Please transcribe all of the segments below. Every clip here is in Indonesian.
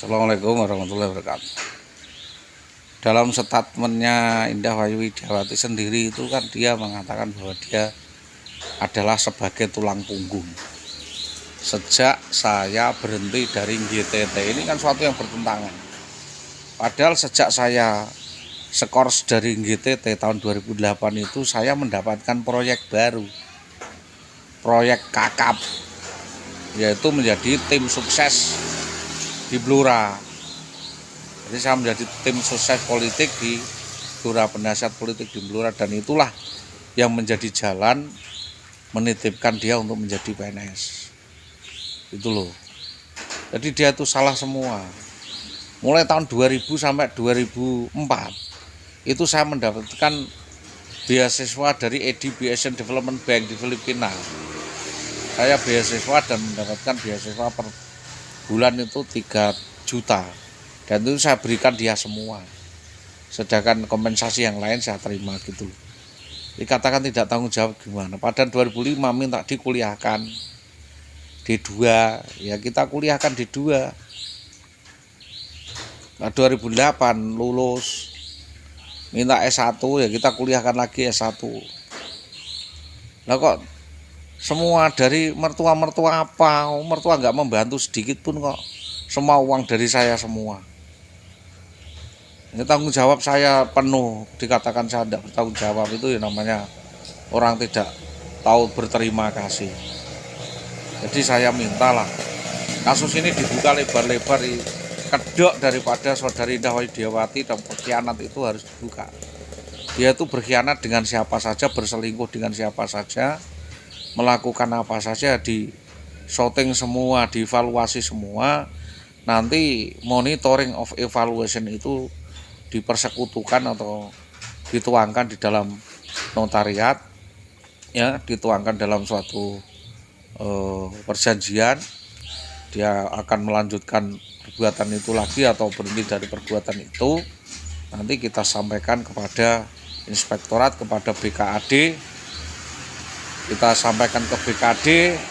Assalamualaikum warahmatullahi wabarakatuh. Dalam statementnya Indah Wayu Widiawati sendiri itu kan dia mengatakan bahwa dia adalah sebagai tulang punggung. Sejak saya berhenti dari GTT, ini kan suatu yang bertentangan. Padahal sejak saya skors dari GTT tahun 2008 itu saya mendapatkan proyek baru, proyek kakap, yaitu menjadi tim sukses di Blora. Jadi saya menjadi tim sukses politik di Blora, penasihat politik di Blora, dan itulah yang menjadi jalan menitipkan dia untuk menjadi PNS. Itu loh. Jadi dia itu salah semua. Mulai tahun 2000 sampai 2004 itu saya mendapatkan beasiswa dari ADB Asian Development Bank di Filipina. Saya beasiswa dan mendapatkan beasiswa per bulan itu 3 juta, dan itu saya berikan dia semua, sedangkan kompensasi yang lain saya terima gitu. Dikatakan tidak tanggung jawab gimana, padahal 2005 minta dikuliahkan D2, ya kita kuliahkan D2. Nah 2008 lulus minta S1, ya kita kuliahkan lagi S1. Nah kok semua dari mertua-mertua apa? Mertua nggak membantu sedikit pun kok. Semua uang dari saya semua. Ini tanggung jawab saya penuh. Dikatakan saya tidak bertanggung jawab, itu ya namanya orang tidak tahu berterima kasih. Jadi saya mintalah kasus ini dibuka lebar-lebar, kedok daripada saudari Indah Wayu Widiawati dan pengkhianat itu harus dibuka. Dia itu berkhianat dengan siapa saja, berselingkuh dengan siapa saja, melakukan apa saja, di shooting semua, dievaluasi semua. Nanti monitoring of evaluation itu dipersekutukan atau dituangkan di dalam notariat, ya, dituangkan dalam suatu perjanjian. Dia akan melanjutkan perbuatan itu lagi atau berhenti dari perbuatan itu. Nanti kita sampaikan kepada inspektorat, kepada BKAD, kita sampaikan ke BKD,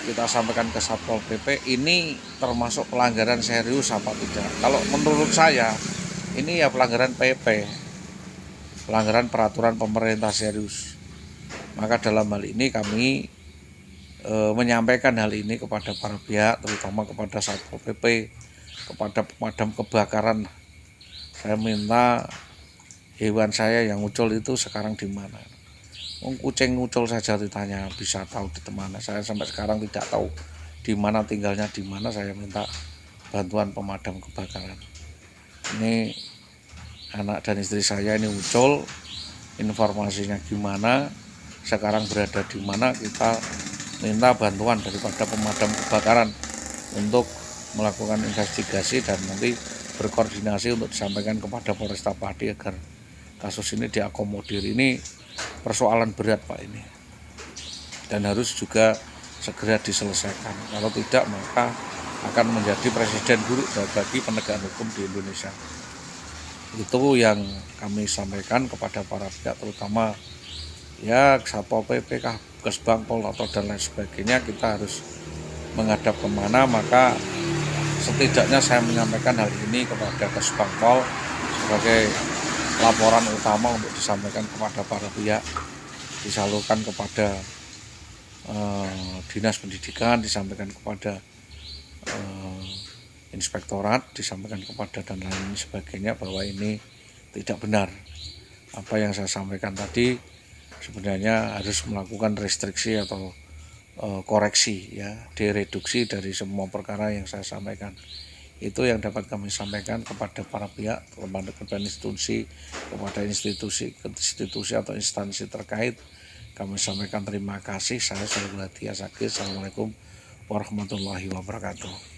kita sampaikan ke Satpol PP, ini termasuk pelanggaran serius apa tidak. Kalau menurut saya ini ya pelanggaran PP, pelanggaran peraturan pemerintah serius. Maka dalam hal ini kami menyampaikan hal ini kepada para pihak, terutama kepada Satpol PP, kepada pemadam kebakaran. Saya minta hewan saya yang muncul itu sekarang di mana. Kucing muncul saja ditanya bisa tahu di mana. Saya sampai sekarang tidak tahu di mana tinggalnya, di mana. Saya minta bantuan pemadam kebakaran. Ini anak dan istri saya ini muncul, informasinya gimana, sekarang berada di mana. Kita minta bantuan daripada pemadam kebakaran untuk melakukan investigasi dan nanti berkoordinasi untuk disampaikan kepada Polresta Pati agar kasus ini diakomodir. Ini persoalan berat Pak ini, dan harus juga segera diselesaikan. Kalau tidak maka akan menjadi presiden buruk bagi penegakan hukum di Indonesia. Itu yang kami sampaikan kepada para pihak, terutama ya Satpol PP, Kesbangpol atau dan lain sebagainya. Kita harus menghadap kemana, maka setidaknya saya menyampaikan hal ini kepada Kesbangpol sebagai laporan utama untuk disampaikan kepada para pihak, disalurkan kepada dinas pendidikan, disampaikan kepada inspektorat, disampaikan kepada dan lain sebagainya, bahwa ini tidak benar. Apa yang saya sampaikan tadi sebenarnya harus melakukan restriksi atau koreksi, ya, direduksi dari semua perkara yang saya sampaikan. Itu yang dapat kami sampaikan kepada para pihak, kepada institusi atau instansi terkait. Kami sampaikan terima kasih. Saya Salihul Hadi Asakir. Assalamualaikum warahmatullahi wabarakatuh.